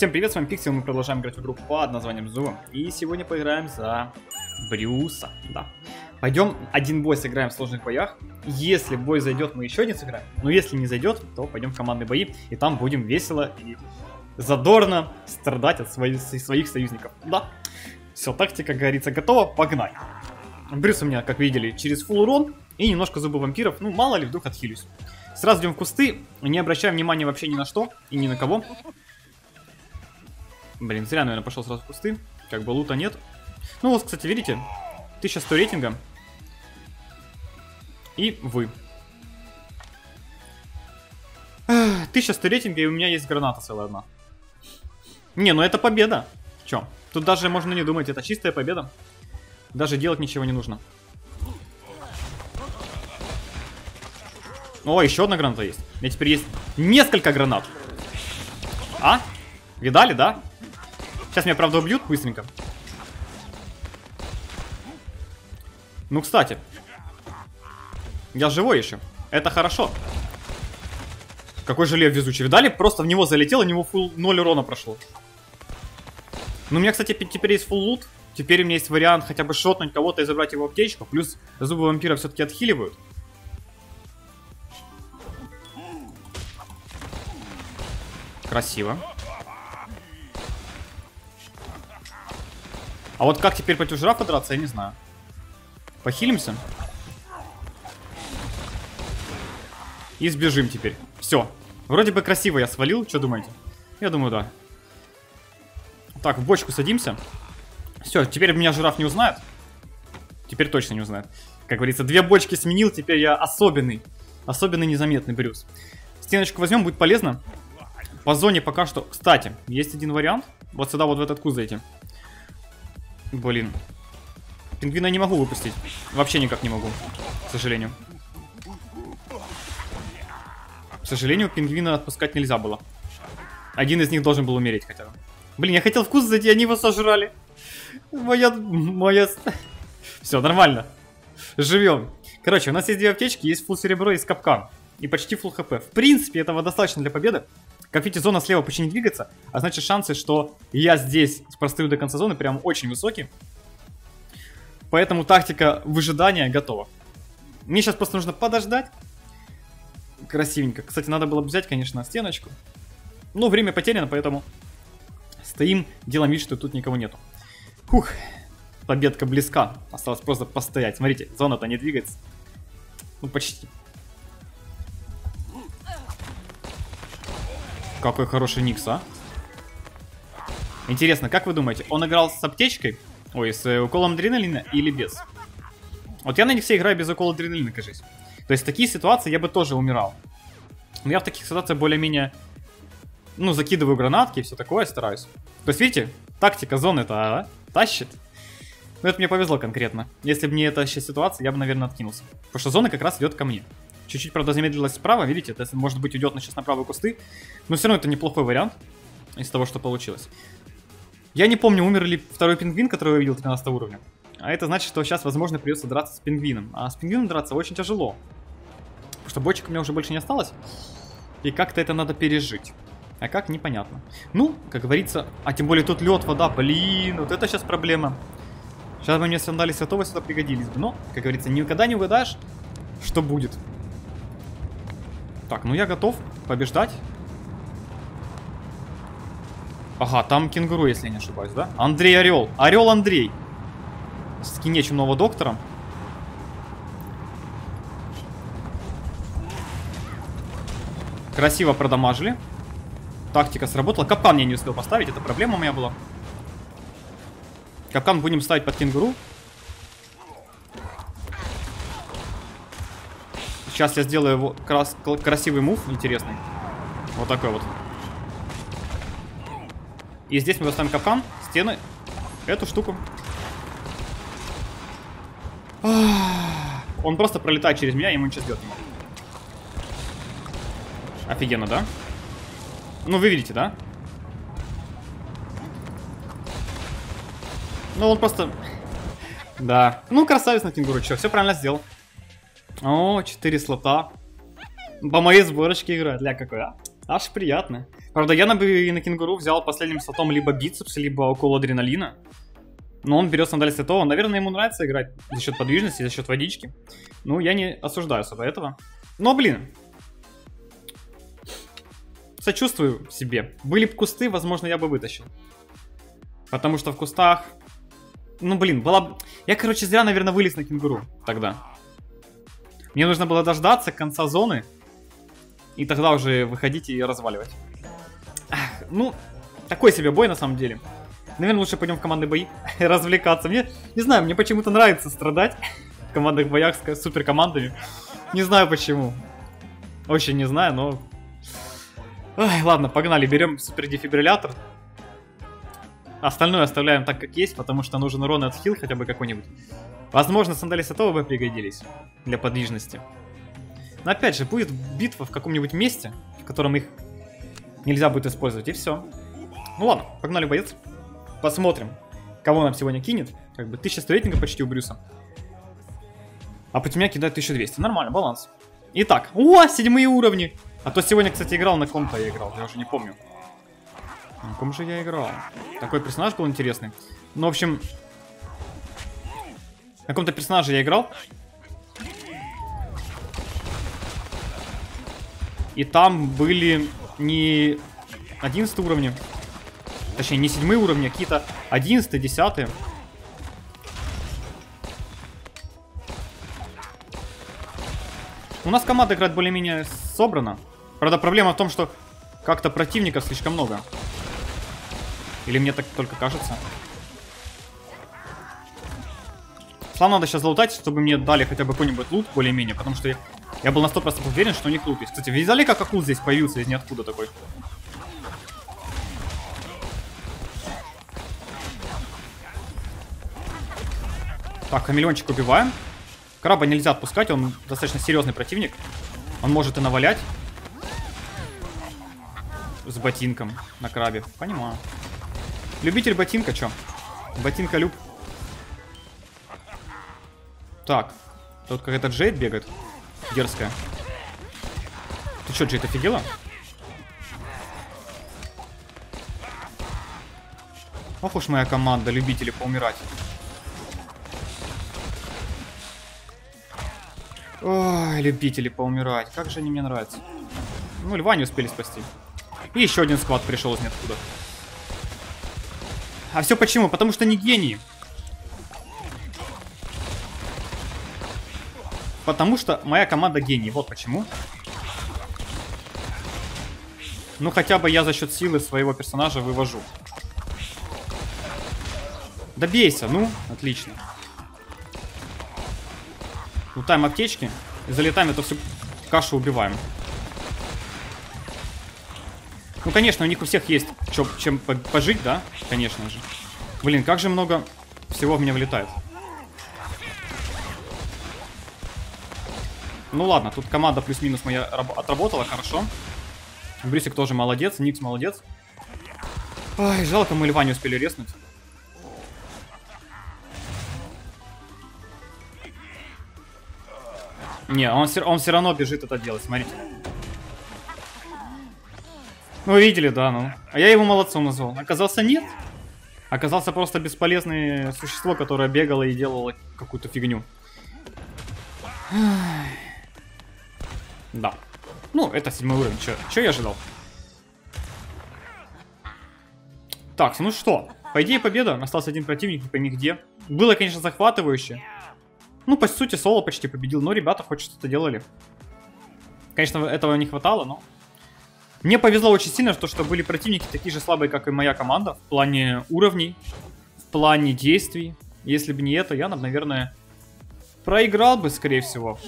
Всем привет, с вами Пиксел, мы продолжаем играть в игру под названием Зуба. И сегодня поиграем за Брюса, да. Пойдем один бой сыграем в сложных боях. Если бой зайдет, мы еще один сыграем. Но если не зайдет, то пойдем в командные бои. И там будем весело и задорно страдать от своих союзников. Да. Все, тактика, как говорится, готова, погнали. Брюс у меня, как видели, через фулл урон и немножко зубы вампиров. Ну, мало ли, вдруг отхилюсь. Сразу идем в кусты, не обращаем внимания вообще ни на что и ни на кого. Блин, зря, наверное, пошел сразу в кусты. Как бы лута нет. Ну вот, кстати, видите, 1100 рейтинга. И вы. 1100 рейтинга, и у меня есть граната целая одна. Не, ну это победа. Чё? Тут даже можно не думать, это чистая победа. Даже делать ничего не нужно. О, еще одна граната есть. У меня теперь есть несколько гранат. А? Видали, да? Сейчас меня, правда, убьют быстренько. Ну, кстати. Я живой еще. Это хорошо. Какой же лев везучий. Видали? Просто в него залетел, у него фулл 0 урона прошло. Ну, у меня, кстати, теперь есть фулл лут. Теперь у меня есть вариант хотя бы шотнуть кого-то и забрать его аптечку. Плюс зубы вампира все-таки отхиливают. Красиво. А вот как теперь против жирафа драться, я не знаю. Похилимся. И сбежим теперь. Все. Вроде бы красиво я свалил, что думаете? Я думаю, да. Так, в бочку садимся. Все, теперь меня жираф не узнает. Теперь точно не узнает. Как говорится, 2 бочки сменил, теперь я особенный. Особенный незаметный Брюс. Стеночку возьмем, будет полезно. По зоне пока что... Кстати, есть один вариант. Вот сюда, вот в этот куст зайти. Блин. Пингвина не могу выпустить. Вообще никак не могу. К сожалению. К сожалению, пингвина отпускать нельзя было. Один из них должен был умереть хотя бы. Блин, я хотел в куст зайти, они его сожрали. Моя... Все, нормально. Живем. Короче, у нас есть 2 аптечки, есть фулл серебро и капкан. И почти фулл хп. В принципе, этого достаточно для победы. Как видите, зона слева почти не двигается, а значит шансы, что я здесь простою до конца зоны, прям очень высокие. Поэтому тактика выжидания готова. Мне сейчас просто нужно подождать. Красивенько. Кстати, надо было взять, конечно, стеночку. Но время потеряно, поэтому стоим, делаем вид, что тут никого нету. Фух, победка близка. Осталось просто постоять. Смотрите, зона-то не двигается. Ну, почти. Какой хороший Никс, а? Интересно, как вы думаете, он играл с аптечкой? Ой, с уколом адреналина или без? Вот я на них все играю без укола адреналина, кажись. То есть в такие ситуации я бы тоже умирал. Но я в таких ситуациях более-менее, ну, закидываю гранатки и все такое, стараюсь. То есть, видите, тактика зоны-то тащит. Но это мне повезло конкретно. Если бы не эта ситуация, я бы, наверное, откинулся. Потому что зона как раз идет ко мне. Чуть-чуть, правда, замедлилась справа, видите, это, может быть, уйдет сейчас на правые кусты. Но все равно это неплохой вариант из того, что получилось. Я не помню, умер ли второй пингвин, который я видел 13 уровня. А это значит, что сейчас, возможно, придется драться с пингвином. А с пингвином драться очень тяжело. Потому что бочек у меня уже больше не осталось. И как-то это надо пережить. А как, непонятно. Ну, как говорится, а тем более тут лед, вода, блин, вот это сейчас проблема. Сейчас бы мне сандали святого сюда пригодились бы. Но, как говорится, никогда не угадаешь, что будет. Так, ну я готов побеждать. Ага, там кенгуру, если я не ошибаюсь, да? Андрей Орел. Орел Андрей. С скине чумного доктора. Красиво продамажили. Тактика сработала. Капкан я не успел поставить, это проблема моя была. Капкан будем ставить под кенгуру. Сейчас я сделаю его красивый мув, интересный. Вот такой вот. И здесь мы поставим капкан, стены, эту штуку. Он просто пролетает через меня, ему ничего сделать не может. Офигенно, да? Ну, вы видите, да? Ну, он просто... Да. Ну, красавец на кенгуру, что, все правильно сделал. О, 4 слота. По моей сборочке играет. Ля какой, а? Аж приятно. Правда, я бы на кенгуру взял последним слотом либо бицепс, либо около адреналина. Но он берет сандали святого. Наверное, ему нравится играть за счет подвижности, за счет водички. Ну, я не осуждаю особо этого. Но, блин. Сочувствую себе. Были бы кусты, возможно, я бы вытащил. Потому что в кустах... Ну, блин, была... Я, короче, зря, наверное, вылез на кенгуру тогда. Мне нужно было дождаться конца зоны. И тогда уже выходить и разваливать. Ах, ну, такой себе бой на самом деле. Наверное, лучше пойдем в командные бои. Развлекаться. Мне, не знаю, мне почему-то нравится страдать в командных боях с суперкомандами. Не знаю почему. Очень не знаю, но... Ой, ладно, погнали, берем супердефибриллятор. Остальное оставляем так, как есть, потому что нужен урон от хил хотя бы какой-нибудь. Возможно, сандали святого бы пригодились для подвижности. Но опять же, будет битва в каком-нибудь месте, в котором их нельзя будет использовать, и все. Ну ладно, погнали, боец. Посмотрим, кого нам сегодня кинет. Как бы 1100 рейтинга почти у Брюса. А против меня кидает 1200. Нормально, баланс. Итак, о, 7 уровни. А то сегодня, кстати, играл, на ком-то я играл, я уже не помню. На ком же я играл? Такой персонаж был интересный. Ну, в общем, на каком-то персонаже я играл. И там были не 11 уровни. Точнее, не 7 уровни, а какие-то 11, 10. У нас команда играет более-менее собрана. Правда, проблема в том, что как-то противников слишком много. Или мне так только кажется. Слам надо сейчас залутать, чтобы мне дали хотя бы какой-нибудь лут более-менее. Потому что я был на 100% уверен, что у них лут есть. Кстати, видели, как акул здесь появился из ниоткуда такой? Так, хамелеончик убиваем. Краба нельзя отпускать, он достаточно серьезный противник. Он может и навалять. С ботинком на крабе. Понимаю. Любитель ботинка, чё? Ботинка люб. Так. Тут какая-то Джейд бегает. Дерзкая. Ты чё, Джейд, офигела? Ох уж моя команда, любители поумирать. Ой, любители поумирать. Как же они мне нравятся. Ну, льва не успели спасти. И еще один склад пришел из ниоткуда. А все почему? Потому что не гении. Потому что моя команда гений. Вот почему. Ну, хотя бы я за счет силы своего персонажа вывожу. Добейся, ну, отлично. Лутаем аптечки. И залетаем, эту всю кашу убиваем. Ну, конечно, у них у всех есть чем пожить, да? Конечно же. Блин, как же много всего в меня влетает. Ну ладно, тут команда плюс-минус моя отработала хорошо. Брюсик тоже молодец, Никс молодец. Ой, жалко, мы льва не успели резнуть. Не, он все равно бежит это делать, смотрите. Ну, видели, да, ну. А я его молодцом назвал. Оказался нет. Оказался просто бесполезное существо, которое бегало и делало какую-то фигню. Да. Ну, это 7 уровень. Че я ожидал? Так, ну что? По идее, победа. Остался один противник, не пойми где. Было, конечно, захватывающе. Ну, по сути, соло почти победил. Но ребята хоть что-то делали. Конечно, этого не хватало, но... Мне повезло очень сильно, что были противники такие же слабые, как и моя команда. В плане уровней, в плане действий. Если бы не это, я, наверное, проиграл бы, скорее всего.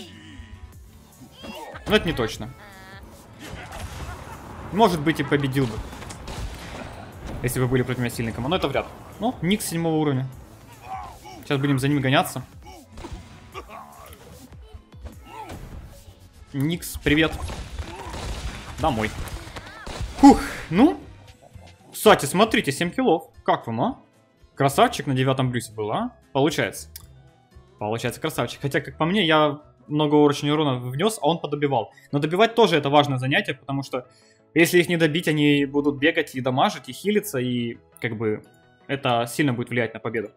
Но это не точно. Может быть, и победил бы. Если бы были против меня сильные команды. Но это вряд ли. Ну, Никс 7 уровня. Сейчас будем за ним гоняться. Никс, привет. Домой. Фух, ну. Кстати, смотрите, 7 киллов. Как вам, а? Красавчик на 9-м Брюсе был, а? Получается. Получается, красавчик. Хотя, как по мне, я много очень урона внес, а он подобивал. Но добивать тоже это важное занятие, потому что Если их не добить, они будут бегать и дамажить, и хилиться, и как бы это сильно будет влиять на победу.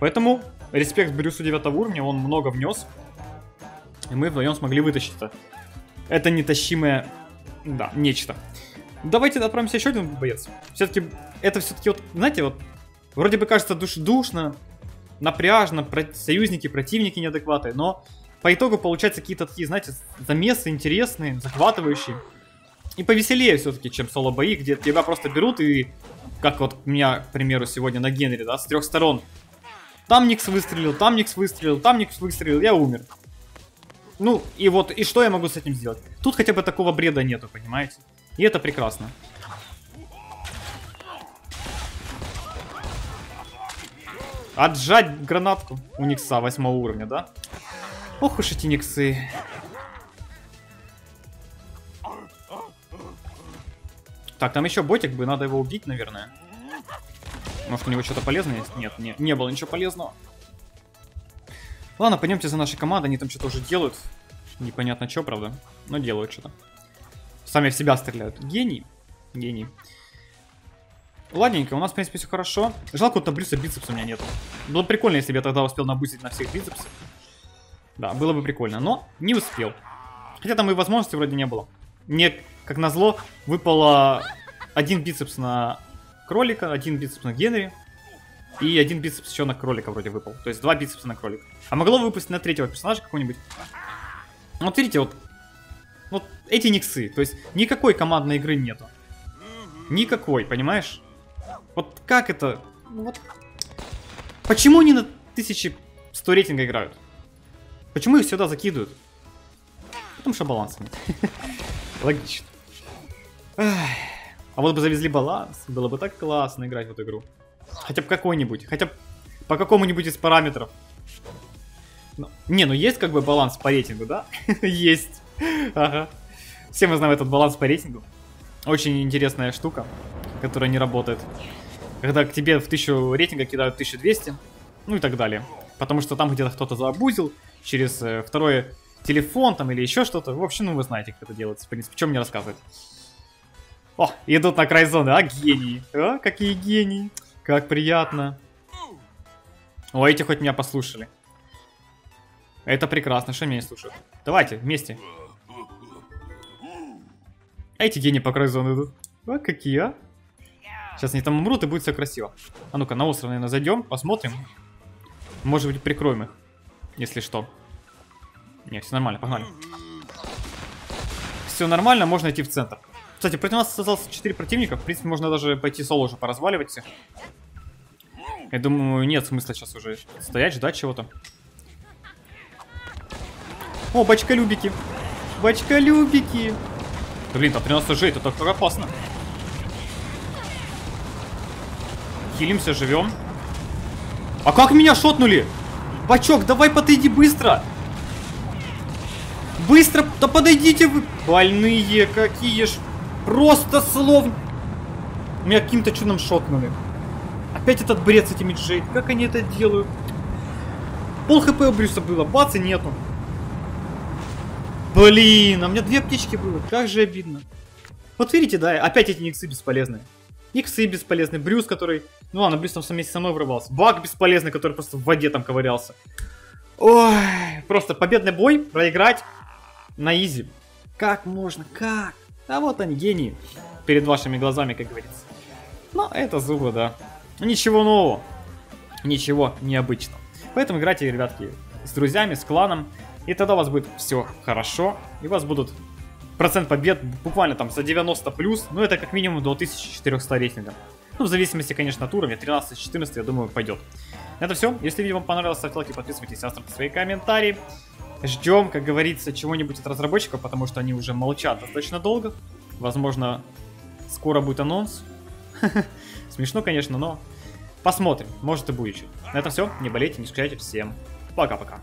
Поэтому респект Брюсу 9 уровня, он много внес. И мы вдвоем смогли вытащить это. Это нетащимое, да, нечто. Давайте отправимся еще один боец. Все-таки, это все-таки вот, знаете, вот, вроде бы кажется душно, напряжно, союзники, противники неадекватные, но по итогу получаются какие-то такие, знаете, замесы интересные, захватывающие. И повеселее все-таки, чем соло-бои, где тебя просто берут и, как вот меня, к примеру, сегодня на Генри, да, с 3 сторон. Там Никс выстрелил, там Никс выстрелил, там Никс выстрелил, я умер. Ну, и вот, и что я могу с этим сделать? Тут хотя бы такого бреда нету, понимаете? И это прекрасно. Отжать гранатку у Никса 8 уровня, да? Ох уж эти Никсы. Так, там еще ботик бы, надо его убить, наверное. Может, у него что-то полезное есть? Нет, не было ничего полезного. Ладно, пойдемте за нашей командой, они там что-то уже делают. Непонятно что, правда, но делают что-то. Сами в себя стреляют. Гений. Гений. Ладненько, у нас, в принципе, все хорошо. Жалко, вот Брюса бицепса у меня нет. Было прикольно, если бы я тогда успел набустить на всех бицепс. Да, было бы прикольно, но не успел. Хотя там и возможности вроде не было. Мне, как назло, выпало один бицепс на кролика, один бицепс на Генри. И один бицепс еще на кролика вроде выпал. То есть 2 бицепса на кролика. А могло выпасть на третьего персонажа какого-нибудь. Вот видите, вот эти Никсы. То есть никакой командной игры нету. Никакой, понимаешь? Вот как это? Вот. Почему они на 1100 рейтинга играют? Почему их сюда закидывают? Потому что баланса нет. Логично. А вот бы завезли баланс, было бы так классно играть в эту игру. Хотя бы какой-нибудь, хотя бы по какому-нибудь из параметров. Не, ну есть как бы баланс по рейтингу, да? Есть. Ага. Все мы знаем этот баланс по рейтингу. Очень интересная штука, которая не работает. Когда к тебе в 1000 рейтинга кидают 1200, ну и так далее. Потому что там где-то кто-то заабузил через второй телефон там или еще что-то. В общем, ну вы знаете, как это делается. В принципе, что мне рассказывать? О, идут на край зоны, а гении. А, какие гении. Как приятно. О, эти хоть меня послушали. Это прекрасно, что меня не слушают. Давайте, вместе. А эти гении по краю зоны идут. А, какие, а? Сейчас они там умрут и будет все красиво. А ну-ка, на остров, наверное, зайдем, посмотрим. Может быть, прикроем их, если что. Не, все нормально, погнали. Все нормально, можно идти в центр. Кстати, против нас осталось 4 противника. В принципе, можно даже пойти соло уже поразваливать всех. Я думаю, нет смысла сейчас уже стоять, ждать чего-то. О, бочколюбики. Бочколюбики. Блин, там 13 жей, это так опасно. Хилимся, живем. А как меня шотнули? Бачок, давай подойди быстро. Быстро, да подойдите вы. Больные какие ж. Просто слов. Меня каким-то чудом шотнули. Опять этот бред с этими джей. Как они это делают? Пол хп у Брюса было, бац, и нету. Блин, а у меня 2 аптечки было. Как же обидно. Вот видите, да, опять эти Никсы бесполезные. Никсы бесполезный. Брюс, который... Ну ладно, Брюс там вместе со мной врывался. Баг бесполезный, который просто в воде там ковырялся. Ой, просто победный бой проиграть на изи. Как можно? Как? А вот они, гении. Перед вашими глазами, как говорится. Но это зубы, да. Ничего нового. Ничего необычного. Поэтому играйте, ребятки, с друзьями, с кланом. И тогда у вас будет все хорошо. И у вас будут процент побед буквально там за 90 плюс. Ну это как минимум до 1400 рейтинга. Ну в зависимости, конечно, от уровня. 13-14, я думаю, пойдет. Это все. Если видео вам понравилось, ставьте лайки, подписывайтесь, оставьте свои комментарии. Ждем, как говорится, чего-нибудь от разработчиков, потому что они уже молчат достаточно долго. Возможно, скоро будет анонс. Смешно, конечно, но посмотрим. Может и будет. На этом все. Не болейте, не скучайте. Всем пока-пока.